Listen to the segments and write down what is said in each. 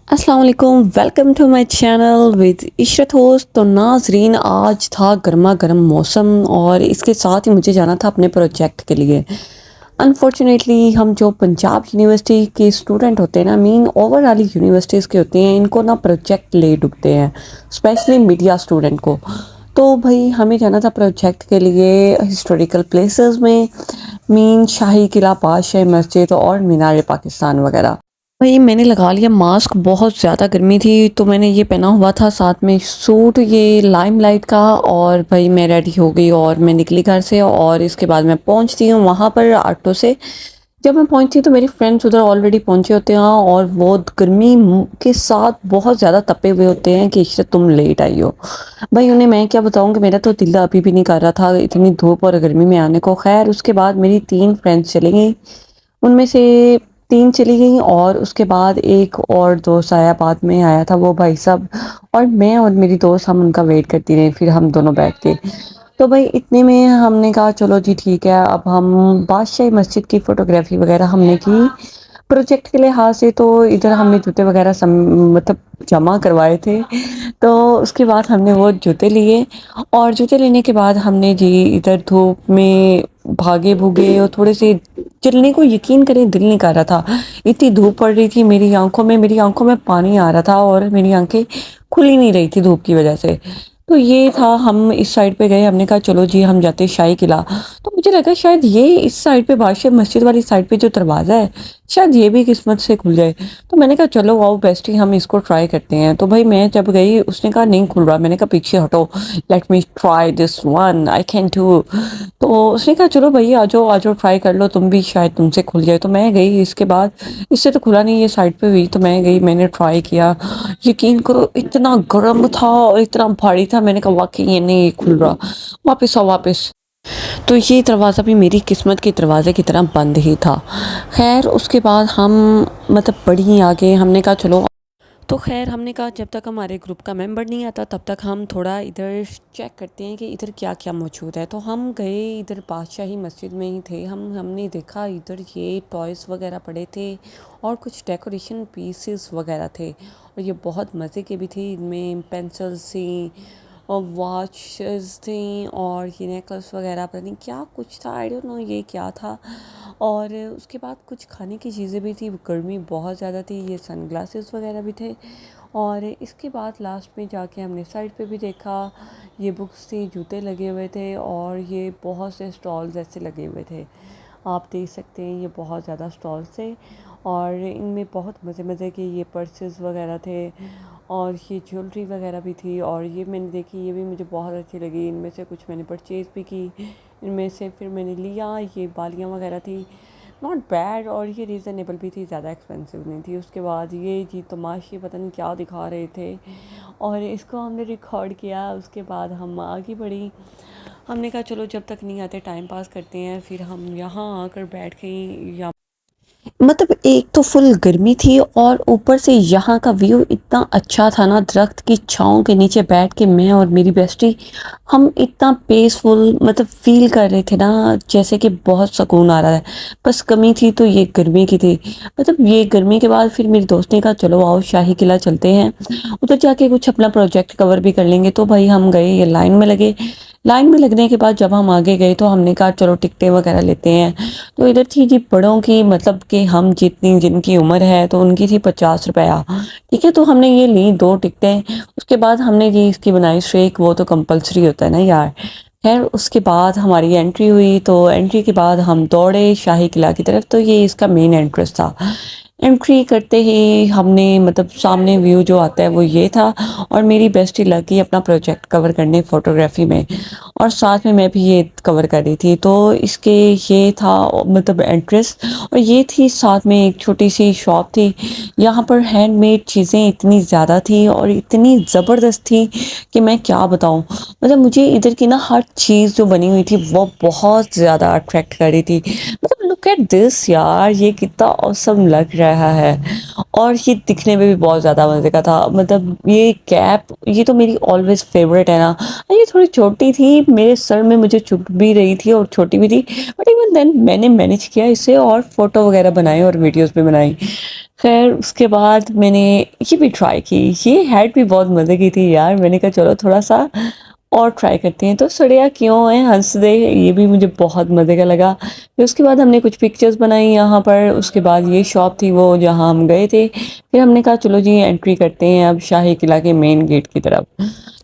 अस्सलाम वालेकुम, welcome to my channel with Ishrat host. तो नाजरीन, आज था गर्मा गर्म मौसम और इसके साथ ही मुझे जाना था अपने प्रोजेक्ट के लिए। अनफॉर्चुनेटली हम जो पंजाब यूनिवर्सिटी के स्टूडेंट होते हैं ना, मीन ओवरऑल यूनिवर्सिटीज़ के होते हैं, इनको ना प्रोजेक्ट लेट उठते हैं, स्पेशली मीडिया स्टूडेंट को। तो भाई हमें जाना था प्रोजेक्ट के लिए हिस्टोरिकल प्लेसेस में, मीन शाही किला, बादशाही मस्जिद और मीनार पाकिस्तान वगैरह। भाई मैंने लगा लिया मास्क, बहुत ज़्यादा गर्मी थी तो मैंने ये पहना हुआ था, साथ में सूट ये लाइमलाइट का। और भाई मैं रेडी हो गई और मैं निकली घर से, और इसके बाद मैं पहुंचती हूँ वहाँ पर ऑटो से। जब मैं पहुंचती हूँ तो मेरी फ्रेंड्स उधर ऑलरेडी पहुंचे होते हैं और वो गर्मी के साथ बहुत ज़्यादा तपे हुए होते हैं कि इशरत तुम लेट आई हो। भाई उन्हें मैं क्या बताऊँ कि मेरा तो दिल अभी भी नहीं कर रहा था इतनी धूप और गर्मी में आने को। खैर उसके बाद मेरी 3 फ्रेंड्स चली गई, उनमें से 3 चली गईं और उसके बाद एक और दोस्त आया, बाद में आया था वो भाई साहब। और मैं और मेरी दोस्त हम उनका वेट करती रही, फिर हम दोनों बैठ के। तो भाई इतने में हमने कहा चलो जी ठीक है, अब हम बादशाही मस्जिद की फ़ोटोग्राफ़ी वगैरह हमने की प्रोजेक्ट के लिहाज से। तो इधर हमने जूते वगैरह मतलब जमा करवाए थे। तो उसके बाद हमने वो जूते लिए, और जूते लेने के बाद हमने जी इधर धूप में भागे भूगे और थोड़े से चलने को यकीन करें दिल नहीं कर रहा था। इतनी धूप पड़ रही थी, मेरी आंखों में पानी आ रहा था और मेरी आंखें खुल ही नहीं रही थी धूप की वजह से। तो ये था, हम इस साइड पे गए, हमने कहा चलो जी हम जाते हैं शाही किला। तो मुझे लगा शायद ये इस साइड पे बादशाह मस्जिद वाली साइड पे जो दरवाज़ा है, शायद ये भी किस्मत से खुल जाए। तो मैंने कहा चलो आओ बेस्टी हम इसको ट्राई करते हैं। तो भाई मैं जब गई उसने कहा नहीं खुल रहा। मैंने कहा पीछे हटो, let me try this one, I can do. तो उसने कहा चलो भैया आ जाओ ट्राई कर लो तुम भी, शायद तुमसे खुल जाए। तो मैं गई, इसके बाद इससे तो खुला नहीं, ये साइड पे हुई तो मैं गई, मैंने ट्राई किया। यकीन करो इतना गर्म था और इतना भारी था, मैंने कहा वाकई ये नहीं खुल रहा, वापस आओ वापस। तो ये दरवाज़ा भी मेरी किस्मत के दरवाज़े की तरह बंद ही था। खैर उसके बाद हम मतलब बढ़ी आगे, हमने कहा चलो। तो खैर हमने कहा जब तक हमारे ग्रुप का मेंबर नहीं आता तब तक हम थोड़ा इधर चेक करते हैं कि इधर क्या क्या मौजूद है। तो हम गए इधर बादशाही मस्जिद में ही थे, हमने देखा इधर ये टॉयज़ वगैरह पड़े थे और कुछ डेकोरेशन पीसेस वगैरह थे, और ये बहुत मज़े के भी थे। इनमें पेंसिल्स थी और वॉचेस थी और ये नेकलेस वगैरह, पता नहीं क्या कुछ था, आई डोंट नो ये क्या था। और उसके बाद कुछ खाने की चीज़ें भी थी, गर्मी बहुत ज़्यादा थी, ये सनग्लासेस वगैरह भी थे। और इसके बाद लास्ट में जाके हमने साइड पे भी देखा, ये बुक्स थी, जूते लगे हुए थे और ये बहुत से स्टॉल्स ऐसे लगे हुए थे। आप देख सकते हैं ये बहुत ज़्यादा स्टॉल्स थे और इनमें बहुत मज़े मज़े के ये पर्सेस वगैरह थे और ये ज्वेलरी वगैरह भी थी। और ये मैंने देखी, ये भी मुझे बहुत अच्छी लगी, इनमें से कुछ मैंने परचेज़ भी की। इनमें से फिर मैंने लिया, ये बालियाँ वगैरह थी, नॉट बैड, और ये रीज़नेबल भी थी, ज़्यादा एक्सपेंसिव नहीं थी। उसके बाद ये जी तमाशे पता नहीं क्या दिखा रहे थे और इसको हमने रिकॉर्ड किया। उसके बाद हम आगे बढ़ी, हमने कहा चलो जब तक नहीं आते टाइम पास करते हैं। फिर हम यहाँ आकर बैठ गई। या मतलब एक तो फुल गर्मी थी और ऊपर से यहाँ का व्यू इतना अच्छा था ना, दरख्त की छाँव के नीचे बैठ के मैं और मेरी बेस्टी हम इतना पीसफुल मतलब फील कर रहे थे ना, जैसे कि बहुत सुकून आ रहा है। बस कमी थी तो ये गर्मी की थी। मतलब ये गर्मी के बाद फिर मेरी दोस्त ने कहा चलो आओ शाही किला चलते हैं, उधर जाके कुछ अपना प्रोजेक्ट कवर भी कर लेंगे। तो भाई हम गए, ये लाइन में लगे। लाइन में लगने के बाद जब हम आगे गए तो हमने कहा चलो टिकटें वगैरह लेते हैं। तो इधर थी जी बड़ों की, मतलब कि हम जितनी जिनकी उम्र है तो उनकी थी 50 रुपया। ठीक है, तो हमने ये ली 2 टिकटें। उसके बाद हमने जी इसकी बनाई शेक, वो तो कंपलसरी होता है ना यार। खैर उसके बाद हमारी एंट्री हुई, तो एंट्री के बाद हम दौड़े शाही किला की तरफ। तो ये इसका मेन एंट्रेंस था। एंट्री करते ही हमने मतलब सामने व्यू जो आता है वो ये था, और मेरी बेस्टी लगी अपना प्रोजेक्ट कवर करने फ़ोटोग्राफी में, और साथ में मैं भी ये कवर कर रही थी। तो इसके ये था मतलब एंट्रेंस, और ये थी साथ में एक छोटी सी शॉप थी। यहाँ पर हैंडमेड चीज़ें इतनी ज़्यादा थी और इतनी ज़बरदस्त थी कि मैं क्या बताऊँ। मतलब मुझे इधर की ना हर चीज़ जो बनी हुई थी वो बहुत ज़्यादा अट्रैक्ट कर रही थी। मतलब लुक एट दिस यार, ये कितना ऑसम लग रहा रहा है और ये दिखने में भी बहुत ज़्यादा मज़े का था। मतलब ये कैप ये तो मेरी ऑलवेज़ फ़ेवरेट है ना। ये थोड़ी छोटी थी, मेरे सर में मुझे चुभ भी रही थी और छोटी भी थी, बट इवन देन मैंने मैनेज किया इसे और फ़ोटो वगैरह बनाए और वीडियोज़ भी बनाई। ख़ैर उसके बाद मैंने ये भी ट्राई की, ये हैट भी बहुत मज़े की थी यार। मैंने कहा चलो थोड़ा-सा और ट्राई करते हैं, तो सड़िया क्यों है, हँस दे, ये भी मुझे बहुत मज़े का लगा। फिर उसके बाद हमने कुछ पिक्चर्स बनाई यहाँ पर, उसके बाद ये शॉप थी वो जहाँ हम गए थे। फिर हमने कहा चलो जी एंट्री करते हैं अब शाही किला के मेन गेट की तरफ।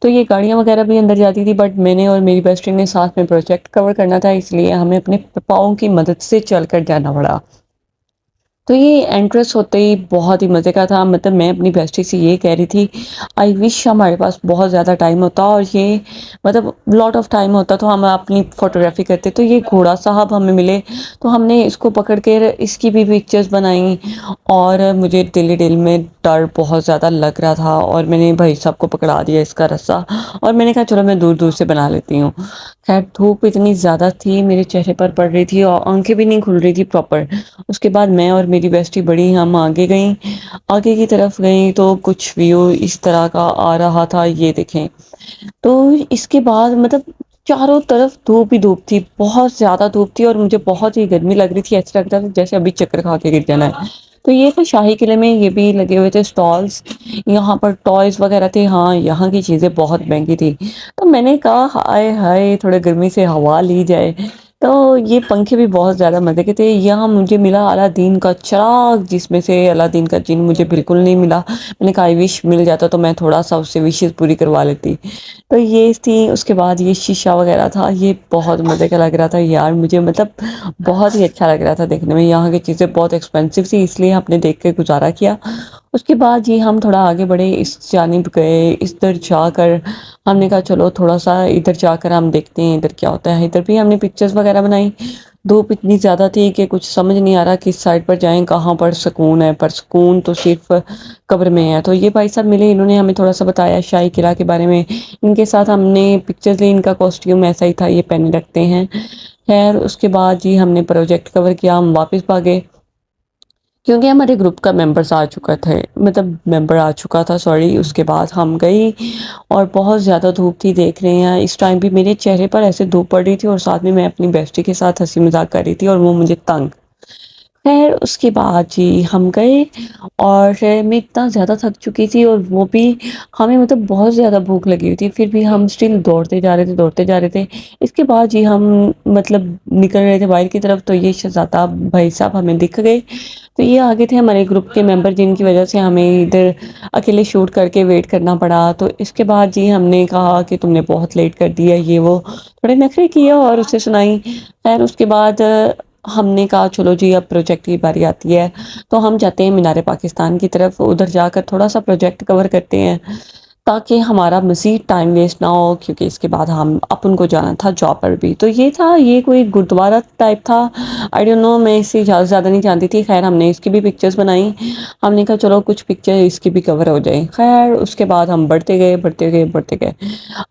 तो ये गाड़ियाँ वगैरह भी अंदर जाती थी, बट मैंने और मेरी बेस्ट फ्रेंड ने साथ में प्रोजेक्ट कवर करना था, इसलिए हमें अपने पाँव की मदद से चलकर जाना पड़ा। तो ये एंट्रेंस होते ही बहुत ही मज़े का था। मतलब मैं अपनी बेस्टी से ये कह रही थी, आई विश हमारे पास बहुत ज़्यादा टाइम होता और ये मतलब लॉट ऑफ टाइम होता तो हम अपनी फ़ोटोग्राफ़ी करते। तो ये घोड़ा साहब हमें मिले, तो हमने इसको पकड़ के इसकी भी पिक्चर्स बनाई और मुझे दिल में डर बहुत ज़्यादा लग रहा था और मैंने भाई साहब को पकड़ा दिया इसका रस्सा और मैंने कहा चलो मैं दूर-दूर से बना लेती हूँ। ख़ैर धूप इतनी ज़्यादा थी, मेरे चेहरे पर पड़ रही थी और आँखें भी नहीं खुल रही थी प्रॉपर। उसके बाद मैं और मेरी बेस्टी बड़ी हम आगे गईं, आगे की तरफ गईं तो कुछ व्यू इस तरह का आ रहा था, ये देखें। तो इसके बाद मतलब चारों तरफ धूप ही धूप थी, बहुत ज़्यादा धूप थी और मुझे बहुत ही गर्मी लग रही थी, ऐसा लग रहा था जैसे अभी चक्कर खा के गिर जाना है। तो ये था शाही किले में, ये भी लगे हुए थे स्टॉल्स, यहाँ पर टॉयज़ वगैरह थे। हाँ, यहाँ की चीज़ें बहुत महँगी थी। तो मैंने कहा हाय हाय थोड़े गर्मी से हवा ली जाए। तो ये पंखे भी बहुत ज़्यादा मज़े के थे। यहाँ मुझे मिला अलादीन का चिराग, जिसमें से अलादीन का जिन्न मुझे बिल्कुल नहीं मिला। मैंने कहा आई विश मिल जाता तो मैं थोड़ा-सा उससे विशेज़ पूरी करवा लेती। तो ये थी, उसके बाद ये शीशा वगैरह था, ये बहुत मज़े का लग रहा था यार मुझे। मतलब बहुत ही अच्छा लग रहा था देखने में। यहाँ की चीज़ें बहुत एक्सपेंसिव थी, इसलिए हमने देख के गुज़ारा किया। उसके बाद जी हम थोड़ा आगे बढ़े, इस जानिब गए, इधर जाकर हमने कहा चलो थोड़ा-सा इधर जाकर हम देखते हैं इधर क्या होता है। इधर भी हमने पिक्चर्स वगैरह बनाई। धूप इतनी ज़्यादा थी कि कुछ समझ नहीं आ रहा किस साइड पर जाएँ, कहाँ पर सुकून है, पर सुकून तो सिर्फ़ कब्र में है। तो ये भाई साहब मिले, इन्होंने हमें थोड़ा-सा बताया शाही किला के बारे में। इनके साथ हमने पिक्चर्स ली, इनका कॉस्ट्यूम ऐसा ही था, ये पहने रखते हैं। ख़ैर उसके बाद जी हमने प्रोजेक्ट कवर किया, हम वापस भागे। क्योंकि हमारे ग्रुप का मेंबर्स आ चुका थे, मतलब मेंबर आ चुका था सॉरी। उसके बाद हम गई और बहुत ज़्यादा धूप थी, देख रहे हैं इस टाइम भी मेरे चेहरे पर ऐसे धूप पड़ रही थी और साथ में मैं अपनी बेस्टी के साथ हँसी मज़ाक कर रही थी और वो मुझे तंग। ख़ैर उसके बाद जी हम गए और मैं इतना ज़्यादा थक चुकी थी और वो भी हमें मतलब बहुत ज़्यादा भूख लगी हुई थी, फिर भी हम स्टिल दौड़ते जा रहे थे, दौड़ते जा रहे थे। इसके बाद जी हम मतलब निकल रहे थे बाहर की तरफ, तो ये शहज़ादा भाई साहब हमें दिख गए। तो ये आगे थे हमारे ग्रुप के मेंबर, जिनकी वजह से हमें इधर अकेले शूट करके वेट करना पड़ा। तो इसके बाद जी हमने कहा कि तुमने बहुत लेट कर दिया, ये वो थोड़े नखरे किए और उसे सुनाई। ख़ैर उसके बाद हमने कहा चलो जी अब प्रोजेक्ट की बारी आती है, तो हम जाते हैं मीनार पाकिस्तान की तरफ, उधर जाकर थोड़ा-सा प्रोजेक्ट कवर करते हैं, ताकि हमारा मज़ीद टाइम वेस्ट ना हो, क्योंकि इसके बाद हम अपन को जाना था जॉब पर भी। तो ये था, ये कोई गुरुद्वारा टाइप था, आई डोंट नो, मैं इससे ज़्यादा नहीं जानती थी। ख़ैर हमने इसकी भी पिक्चर्स बनाई, हमने कहा चलो कुछ पिक्चर इसकी भी कवर हो जाए। ख़ैर उसके बाद हम बढ़ते गए, बढ़ते गए, बढ़ते गए।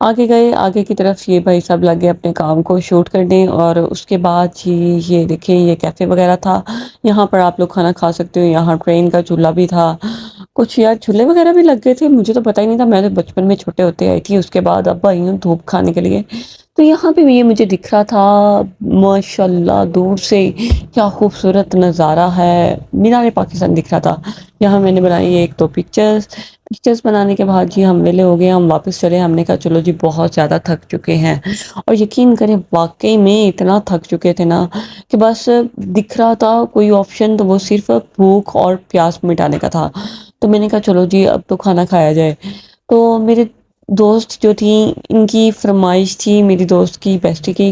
आगे गए, आगे की तरफ ये भाई साहब लगे अपने काम को शूट करने और उसके बाद जी ये देखिए ये कैफ़े वगैरह था, यहाँ पर आप लोग खाना खा सकते हो। यहाँ ट्रेन का झूला भी था, कुछ यार झूले वगैरह भी लग गए थे, मुझे तो पता ही नहीं था, मैं तो बचपन में छोटे होते आई थी। उसके बाद अब आई हूँ धूप खाने के लिए। तो यहाँ पे भी ये मुझे दिख रहा था, माशाल्लाह दूर से क्या खूबसूरत नज़ारा है, मीनार पाकिस्तान दिख रहा था। यहाँ मैंने बनाई 1-2 पिक्चर्स। पिक्चर्स बनाने के बाद जी हम वेले हो गए, हम वापस चले। हमने कहा चलो जी बहुत ज़्यादा थक चुके हैं और यकीन करें वाक़ई में इतना थक चुके थे ना कि बस दिख रहा था कोई ऑप्शन, तो वो सिर्फ़ भूख और प्यास मिटाने का था। तो मैंने कहा चलो जी अब तो खाना खाया जाए। तो मेरे दोस्त जो थी, इनकी फ़रमाइश थी मेरी दोस्त की बेस्टी की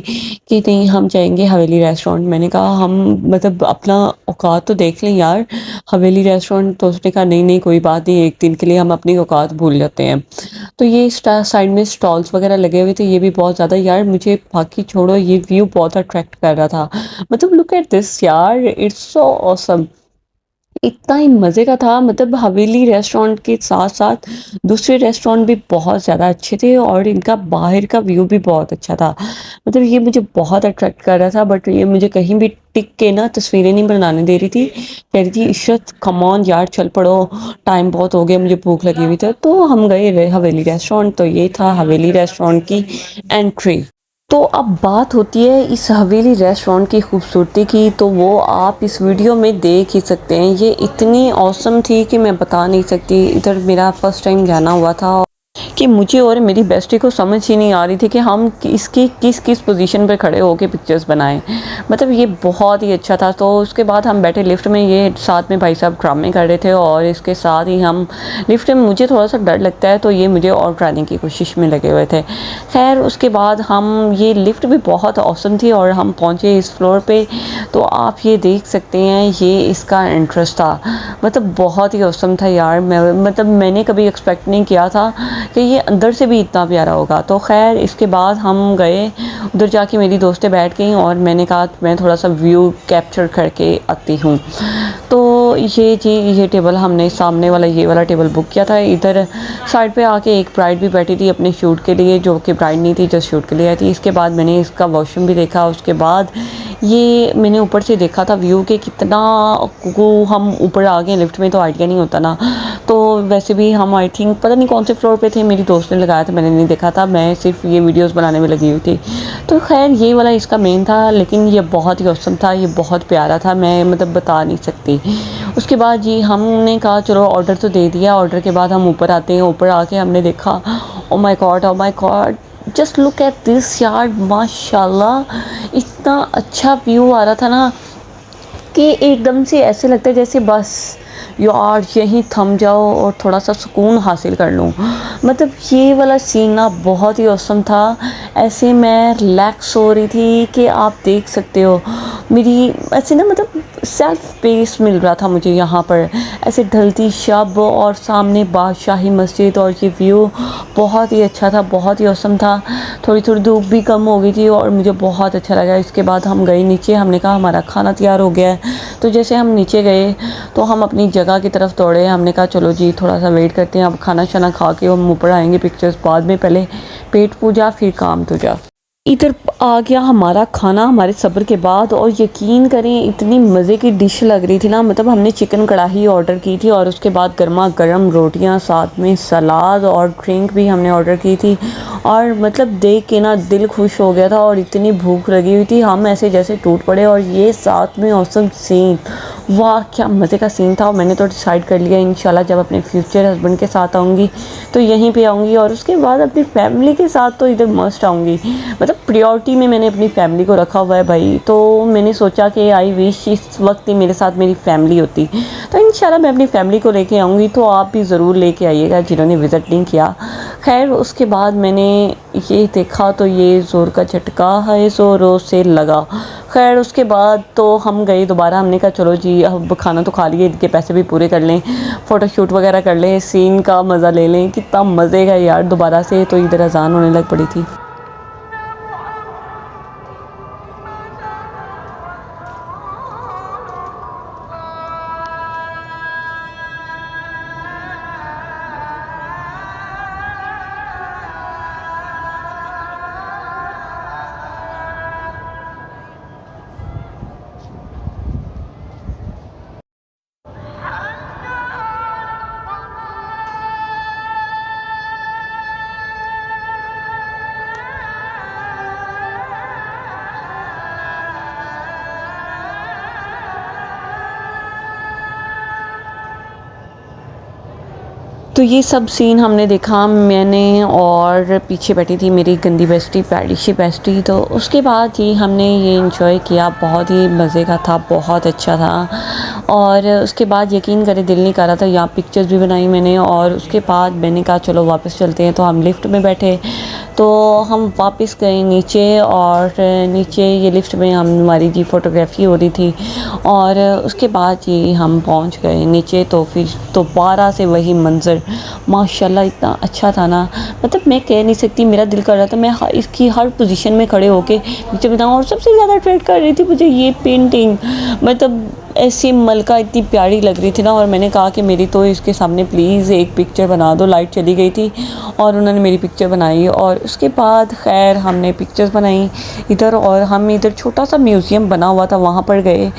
कि नहीं हम जाएँगे हवेली रेस्टोरेंट। मैंने कहा हम मतलब अपना औकात तो देख लें यार, हवेली रेस्टोरेंट। तो उसने कहा नहीं, नहीं कोई बात नहीं, एक दिन के लिए हम अपनी औकात भूल जाते हैं। तो ये साइड में स्टॉल्स वगैरह लगे हुए थे, ये भी बहुत ज़्यादा यार मुझे बाकी छोड़ो, ये व्यू बहुत अट्रैक्ट कर रहा था। मतलब लुक एट दिस यार, इट्स सो ऑसम। इतना ही मज़े का था, मतलब हवेली रेस्टोरेंट के साथ-साथ दूसरे रेस्टोरेंट भी बहुत ज़्यादा अच्छे थे और इनका बाहर का व्यू भी बहुत अच्छा था। मतलब ये मुझे बहुत अट्रैक्ट कर रहा था, बट ये मुझे कहीं भी टिक के ना तस्वीरें नहीं बनाने दे रही थी। कह रही थी, इशरत कम ऑन यार चल पड़ो, टाइम बहुत हो गया, मुझे भूख लगी हुई थी। तो हम गए हवेली रेस्टोरेंट, तो ये था हवेली रेस्टोरेंट की एंट्री। तो अब बात होती है इस हवेली रेस्टोरेंट की खूबसूरती की, तो वो आप इस वीडियो में देख ही सकते हैं। ये इतनी ऑसम थी कि मैं बता नहीं सकती। इधर मेरा फर्स्ट टाइम जाना हुआ था कि मुझे और मेरी बेस्टी को समझ ही नहीं आ रही थी कि हम इसकी किस किस पोजीशन पे खड़े होके पिक्चर्स बनाएं। मतलब ये बहुत ही अच्छा था। तो उसके बाद हम बैठे लिफ्ट में, ये साथ में भाई साहब ड्रामे कर रहे थे और इसके साथ ही हम लिफ्ट में, मुझे थोड़ा सा डर लगता है तो ये मुझे और डराने की कोशिश में लगे हुए थे। खैर उसके बाद हम, ये लिफ्ट भी बहुत औसम थी और हम पहुँचे इस फ्लोर पे। तो आप ये देख सकते हैं, ये इसका एंट्रेंस था। मतलब बहुत ही औसम था यार। मतलब मैंने कभी एक्सपेक्ट नहीं किया था कि ये अंदर से भी इतना प्यारा होगा। तो खैर इसके बाद हम गए उधर, जाके मेरी दोस्तें बैठ गईं और मैंने कहा मैं थोड़ा सा व्यू कैप्चर करके आती हूँ। तो ये टेबल हमने सामने वाला, ये वाला टेबल बुक किया था। इधर साइड पे आके एक ब्राइड भी बैठी थी अपने शूट के लिए, जो कि ब्राइड नहीं थी, जस्ट शूट के लिए आई थी। इसके बाद मैंने इसका वॉशरूम भी देखा। उसके बाद ये मैंने ऊपर से देखा था व्यू के कितना को हम ऊपर आ गए लिफ्ट में, तो आइडिया नहीं होता ना। तो वैसे भी हम आई थिंक पता नहीं कौन से फ्लोर पे थे, मेरी दोस्त ने लगाया था, मैंने नहीं देखा था, मैं सिर्फ ये वीडियोस बनाने में लगी हुई थी। तो खैर ये वाला इसका मेन था, लेकिन ये बहुत ही औसम था, ये बहुत प्यारा था, मैं मतलब बता नहीं सकती। उसके बाद जी हमने कहा चलो ऑर्डर तो दे दिया। ऑर्डर के बाद हम ऊपर आते हैं। ऊपर आके हमने देखा, oh my God, just look at this यार, माशाल्लाह इतना अच्छा व्यू आ रहा था ना कि एकदम से ऐसे लगता है जैसे बस यार यहीं थम जाओ और थोड़ा सा सुकून हासिल कर लूँ। मतलब ये वाला सीन ना बहुत ही औसम था। ऐसे मैं रिलैक्स हो रही थी कि आप देख सकते हो मेरी ऐसे ना, मतलब सेल्फ स्पेस मिल रहा था मुझे यहाँ पर। ऐसे ढलती शब और सामने बादशाही मस्जिद और ये व्यू बहुत ही अच्छा था, बहुत ही औसम था। थोड़ी थोड़ी धूप भी कम हो गई थी और मुझे बहुत अच्छा लगा। इसके बाद हम गए नीचे, हमने कहा हमारा खाना तैयार हो गया है। तो जैसे हम नीचे गए तो हम अपनी जगह की तरफ दौड़े। हमने कहा चलो जी थोड़ा सा वेट करते हैं, अब खाना शाना खा के हम ऊपर आएंगे पिक्चर्स बाद में, पहले पेट पूजा फिर काम दूजा। इधर आ गया हमारा खाना हमारे सब्र के बाद, और यकीन करें इतनी मज़े की डिश लग रही थी ना। मतलब हमने चिकन कढ़ाई ऑर्डर की थी और उसके बाद गर्मा गर्म रोटियां, साथ में सलाद और ड्रिंक भी हमने ऑर्डर की थी। और मतलब देख के ना दिल खुश हो गया था और इतनी भूख लगी हुई थी, हम ऐसे जैसे टूट पड़े। और ये साथ में औसम सीन, वाह क्या मज़े का सीन था। और मैंने तो डिसाइड कर लिया इंशाल्लाह जब अपने फ्यूचर हस्बैंड के साथ आऊँगी तो यहीं पे आऊँगी, और उसके बाद अपनी फैमिली के साथ तो इधर मस्ट आऊँगी। मतलब प्रायोरिटी में मैंने अपनी फैमिली को रखा हुआ है भाई। तो मैंने सोचा कि आई विश इस वक्त ही मेरे साथ मेरी फैमिली होती, तो इंशाल्लाह मैं अपनी फैमिली को लेके आऊँगी। तो आप भी ज़रूर लेके आइएगा जिन्होंने विज़िट नहीं किया। खैर उसके बाद मैंने ये देखा तो ये ज़ोर का झटका है ज़ोरों से लगा। खैर उसके बाद तो हम गए दोबारा, हमने कहा चलो जी अब खाना तो खा लिए, इनके पैसे भी पूरे कर लें, फ़ोटोशूट वगैरह कर लें, सीन का मज़ा ले लें। कितना मज़े का यार दोबारा से। तो इधर अजान होने लग पड़ी थी। तो ये सब सीन हमने देखा, मैंने और पीछे बैठी थी मेरी गंदी बेस्टी, पैडिशी बेस्टी। तो उसके बाद ही हमने ये इंजॉय किया, बहुत ही मज़े का था, बहुत अच्छा था। और उसके बाद यकीन करें दिल नहीं कर रहा था, यहाँ पिक्चर्स भी बनाई मैंने। और उसके बाद मैंने कहा चलो वापस चलते हैं। तो हम लिफ्ट में बैठे, तो हम वापस गए नीचे, और नीचे ये लिफ्ट में हमारी जी फ़ोटोग्राफी हो रही थी। और उसके बाद ही हम पहुंच गए नीचे। तो फिर दोबारा से वही मंज़र, माशाल्लाह इतना अच्छा था ना। मतलब मैं कह नहीं सकती, मेरा दिल कर रहा था मैं इसकी हर पोजीशन में खड़े होके पिक्चर बनाऊँ। और सबसे ज़्यादा अट्रैक्ट कर रही थी मुझे ये पेंटिंग। मतलब ऐसी मलका इतनी प्यारी लग रही थी ना, और मैंने कहा कि मेरी तो इसके सामने प्लीज़ एक पिक्चर बना दो। लाइट चली गई थी और उन्होंने मेरी पिक्चर बनाई, और उसके बाद खैर हमने पिक्चर्स बनाई इधर, और हम इधर छोटा सा म्यूज़ियम बना हुआ था वहाँ पर गए।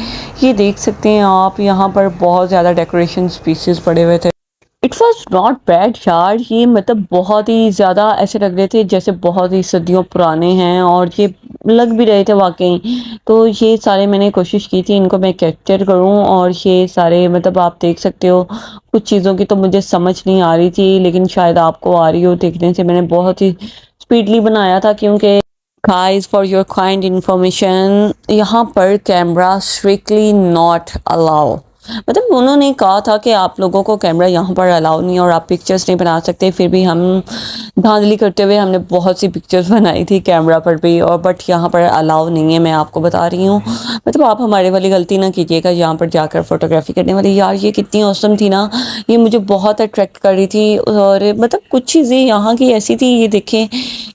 ये देख सकते हैं आप, यहाँ पर बहुत ज़्यादा डेकोरेशन पीसेस पड़े हुए थे। इट वॉज़ नॉट बैड यार, ये मतलब बहुत ही ज़्यादा ऐसे लग रहे थे जैसे बहुत ही सदियों पुराने हैं, और ये लग भी रहे थे वाकई। तो ये सारे मैंने कोशिश की थी इनको मैं कैप्चर करूं, और ये सारे मतलब आप देख सकते हो, कुछ चीज़ों की तो मुझे समझ नहीं आ रही थी, लेकिन शायद आपको आ रही हो देखने से। मैंने बहुत ही स्पीडली बनाया था क्योंकि guys for your kind information, यहाँ पर कैमरा स्ट्रिक्टली नॉट अलाउ। मतलब उन्होंने कहा था कि आप लोगों को कैमरा यहाँ पर अलाउ नहीं है और आप पिक्चर्स नहीं बना सकते। फिर भी हम धांधली करते हुए हमने बहुत सी पिक्चर्स बनाई थी कैमरा पर भी, और बट यहाँ पर अलाउ नहीं है, मैं आपको बता रही हूँ। मतलब आप हमारे वाली गलती ना कीजिएगा यहाँ पर जाकर फ़ोटोग्राफी करने वाली। यार ये कितनी औसम थी ना, ये मुझे बहुत अट्रैक्ट कर रही थी। और मतलब कुछ चीज़ें यहाँ की ऐसी थी, ये देखें,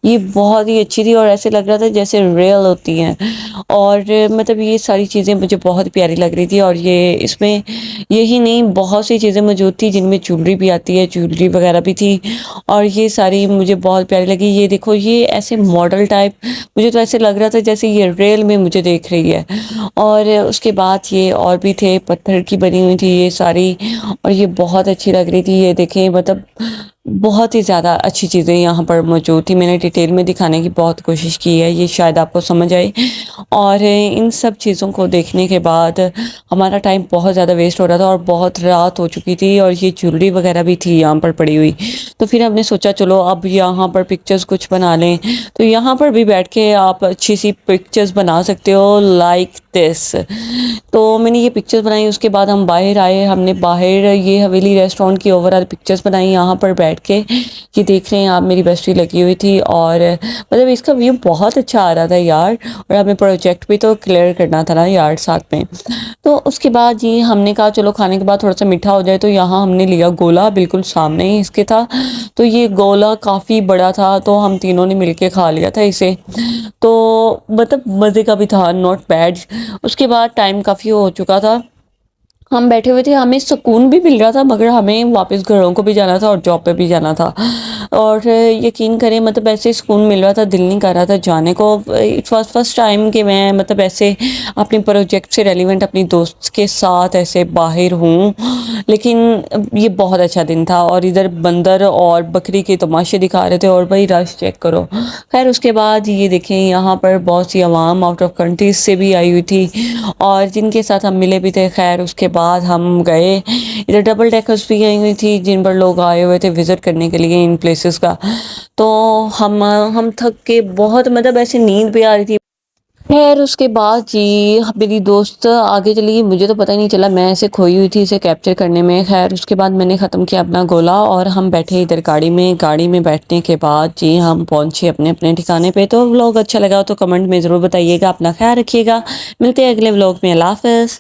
ये बहुत ही अच्छी थी और ऐसे लग रहा था जैसे रियल होती हैं। और मतलब ये सारी चीज़ें मुझे बहुत प्यारी लग रही थी, और ये इसमें यही नहीं, बहुत सी चीज़ें मौजूद थी जिनमें ज्वेलरी भी आती है, ज्वेलरी वगैरह भी थी, और ये सारी मुझे बहुत प्यारी लगी। ये देखो, ये ऐसे मॉडल टाइप, मुझे तो ऐसे लग रहा था जैसे ये रियल में मुझे देख रही है। और उसके बाद ये और भी थे, पत्थर की बनी हुई थी ये सारी, और ये बहुत अच्छी लग रही थी। ये देखें, मतलब बहुत ही ज़्यादा अच्छी चीज़ें यहाँ पर मौजूद थी। मैंने डिटेल में दिखाने की बहुत कोशिश की है, ये शायद आपको समझ आए। और इन सब चीज़ों को देखने के बाद हमारा टाइम बहुत ज़्यादा वेस्ट हो रहा था और बहुत रात हो चुकी थी, और ये ज्वेलरी वगैरह भी थी यहाँ पर पड़ी हुई। तो फिर हमने सोचा चलो अब यहाँ पर पिक्चर्स कुछ बना लें। तो यहाँ पर भी बैठ के आप अच्छी सी पिक्चर्स बना सकते हो लाइक दिस। तो मैंने ये पिक्चर्स बनाई, उसके बाद हम बाहर आए, हमने बाहर ये हवेली रेस्टोरेंट की ओवरऑल पिक्चर्स बनाई यहाँ पर बैठ के। ये देख रहे हैं आप, मेरी बेस्टी लगी हुई थी, और मतलब इसका व्यू बहुत अच्छा आ रहा था यार। और हमें प्रोजेक्ट भी तो क्लियर करना था ना यार साथ में। तो उसके बाद ये हमने कहा चलो खाने के बाद थोड़ा सा मीठा हो जाए, तो यहाँ हमने लिया गोला, बिल्कुल सामने ही इसके था। तो ये गोला काफ़ी बड़ा था, तो हम तीनों ने मिलके खा लिया था इसे। तो मतलब मज़े का भी था, नॉट बैड। उसके बाद टाइम काफ़ी हो चुका था, हम बैठे हुए थे, हमें सुकून भी मिल रहा था, मगर हमें वापस घरों को भी जाना था और जॉब पे भी जाना था। और यकीन करें, मतलब ऐसे सुकून मिल रहा था, दिल नहीं कर रहा था जाने को। इट वॉज फर्स्ट टाइम कि मैं मतलब ऐसे अपने प्रोजेक्ट से रेलिवेंट अपनी दोस्त के साथ ऐसे बाहर हूँ। लेकिन ये बहुत अच्छा दिन था, और इधर बंदर और बकरी के तमाशे दिखा रहे थे, और भाई रश चेक करो। खैर उसके बाद ये देखें, यहाँ पर बहुत सी आवाम आउट ऑफ कंट्रीज से भी आई हुई थी, और जिनके साथ हम मिले भी थे। खैर उसके बाद हम गए, इधर डबल डेकर्स भी आई हुई थी जिन पर लोग आए हुए थे विज़िट करने के लिए इन प्लेसेस का। तो हम थक के बहुत, मतलब ऐसे नींद भी आ रही थी। खैर उसके बाद जी मेरी दोस्त आगे चली गई, मुझे तो पता ही नहीं चला, मैं ऐसे खोई हुई थी इसे कैप्चर करने में। खैर उसके बाद मैंने ख़त्म किया अपना गोला, और हम बैठे इधर गाड़ी में। गाड़ी में बैठने के बाद जी हम पहुंचे अपने अपने ठिकाने पे। तो व्लॉग अच्छा लगा तो कमेंट में ज़रूर बताइएगा, अपना ख्याल रखिएगा, मिलते हैं अगले व्लॉग में। अल्लाह हाफ़िज़।